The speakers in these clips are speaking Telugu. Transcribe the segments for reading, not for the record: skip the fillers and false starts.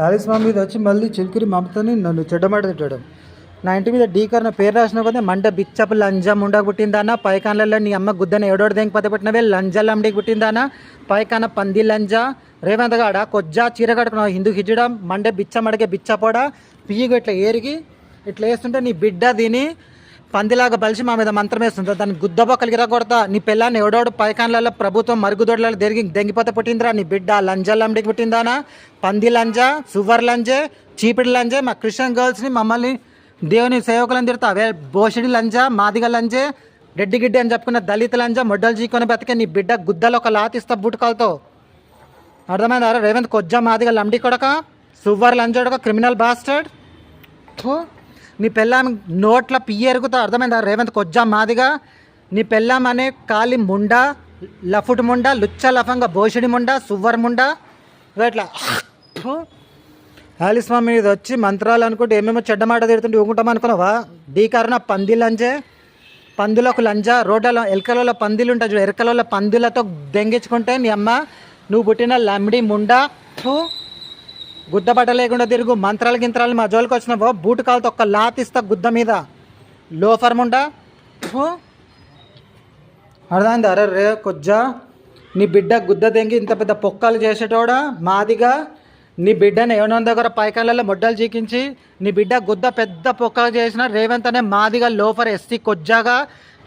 తాలిస్మాన్ మీద వచ్చి మళ్ళీ చిలుకురి మమతని నన్ను చెడ్డమాట తిట్టాడు. నా ఇంటి మీద డీకర్ నా పేరు రాసిన కదా మంట బిచ్చపు లంజం ఉండ పుట్టిందానా పైకాన్లలో నీ అమ్మ గుద్దన ఏడోడు దేంకి పద పెట్టినవే లంజలండికి పుట్టిందానా పైకాన పంది లంజ రేవంత్ గాడ కొజ్జా చీర కట్టుకున్నావు హిందూ హిజ్జడం మండే బిచ్చ మడిగే బిచ్చపోడ పియ్యగా ఇట్లా ఏరిగి ఇట్లా వేస్తుంటే నీ బిడ్డ దీని పందిలాగా బలిసి మా మీద మంత్రం వేస్తుంది. దాన్ని గుద్దబొక్కలికి కొడతా. నీ పిల్లాన్ని ఎవడోడు పైకాన్లలో ప్రభుత్వం మరుగుదొడ్లలో దెంగిపోతే పుట్టిందిరా నీ బిడ్డ లంజలండికి పుట్టిందానా పంది లంజ సువర్ లంజే చీపిడి లంజే. మా క్రిస్టియన్ గర్ల్స్ని మమ్మల్ని దేవుని సేవకులను తిడతా అవే బోషిడి లంజ మాదిగ లంజే రెడ్డి గిడ్డి అని చెప్పుకున్న దళిత లంజ మొడ్డలు చీకొని బతికే నీ బిడ్డ గుద్దలు ఒక లాతిస్తా బూటకాలతో. అర్థమైందా రేవంత్ కొజ్జా మాదిగ లండి కొడక సువర్ లంజోడక క్రిమినల్ బాస్టర్డ్. నీ పెళ్ళాం నోట్ల పియ్యి ఎరుగుతా. అర్థమైందా రేవంత్ కొజ్జా మాదిగా. నీ పెళ్ళాం అనే కాలి ముండ లఫుట్ ముండ లుచ్చ లఫంగా బోషిడి ముండ సువ్వర్ ముండ ఇట్లా ఆలిస్వామి మీద వచ్చి మంత్రాలు అనుకుంటే ఏమేమో చెడ్డమాట తిడుతుంటే ఊకుంటాం అనుకున్నావా. డీకారణ పంది లంజే పందులకు లంజ రోడ్లలో ఎలకలలో పందిలు ఉంటాయి చూడు ఎరకలలో పందులతో దెంగించుకుంటే నీ అమ్మ నువ్వు పుట్టిన లంబడి ముండ గుద్దబట్ట లేకుండా తిరుగు. మంత్రాలు గింత్రాలు మా జోలికి వచ్చినావో బూటు కాలుతో ఒక్క లాతిస్తా గుద్ద మీద లోఫర్ ముండ. అర్థమైంది అరే రే కొజ్జా నీ బిడ్డ గుద్ద దెంగి ఇంత పెద్ద పొక్కలు చేసేటోడా మాదిగా. నీ బిడ్డని ఎవరో దగ్గర పైకాలలో మొడ్డలు చీకించి నీ బిడ్డ గుద్ద పెద్ద పొక్కలు చేసిన రేవంత్ అనే మాదిగా లోఫర్ ఎస్సీ కొజ్జాగా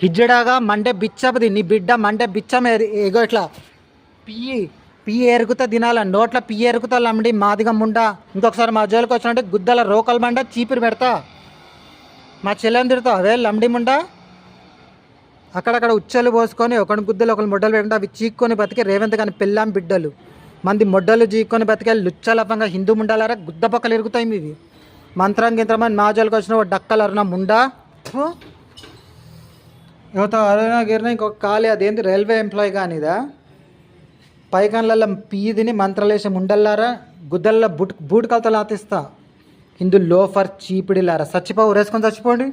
హిజ్జడాగా మండే బిచ్చపది. నీ బిడ్డ మండే బిచ్చం ఎగో ఇట్లా పియ్యి ఎరుగుతా తినాల నోట్ల పియ్యి ఎరుగుతా లండి మాదిగా ముండ. ఇంకొకసారి మా జోలికి వచ్చినట్టే గుద్దల రోకల్ మండ చీపిరి పెడతా. మా చెల్లెని తిడతా అదే లండి ముండ. అక్కడక్కడ ఉచ్చలు పోసుకొని ఒకటి గుద్దలు ఒకరు మొడ్డలు పెట్టుకుంటే అవి చీక్కొని బతికే రేవంత్ కానీ పెళ్ళాం బిడ్డలు మంది మొడ్డలు చీక్కొని బతికే లుచ్చలపంగా హిందూ ముండాలారా గుద్ద పక్కలు ఎరుగుతాయి మీవి. మంత్రం గింత్రమని మా జోలికి వచ్చిన డక్కలు అరుణ ముండా. యువత అరుణ గిరిన ఇంకొక ఖాళీ అదేంటి రైల్వే ఎంప్లాయీ కానిదా పైకాన్లలో పియ్యి తిని మంత్రలేసే ముండల్లారా గుద్దల్లో బూట్ కలతలు ఆతిస్తా. హిందూ లోఫర్ చీపిడిలారా చచ్చిపోవు రేసుకొని చచ్చిపోండి.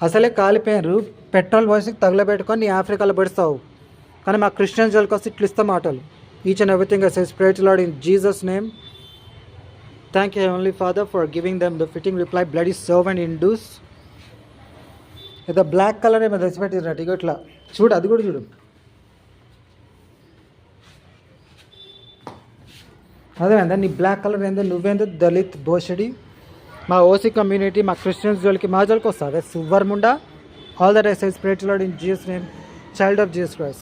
అసలే కాలిపోయారు పెట్రోల్ పోసి తగులబెట్టుకొని ఆఫ్రికాలో పెడతావు కానీ మా క్రిస్టియన్ జోలికి వస్తే ఇట్లు ఇస్తాం మాటలు. Each and everything I say pray to lord in Jesus name. Thank you heavenly father for giving them the fitting reply bloody servant in dues. ఏదో బ్లాక్ కలర్ ఏమో తెచ్చిపెట్టినట్టు ఇక ఇట్లా చూడు అది కూడా చూడు. అదేమైందా నీ బ్లాక్ కలర్ ఏందో నువ్వేందో దళిత్ బోషడి. మా ఓసీ కమ్యూనిటీ మా క్రిస్టియన్స్ జోలికి మా జోలికి వస్తావే సువర్ ముండా. All that I say pray to lord in Jesus name child of Jesus Christ.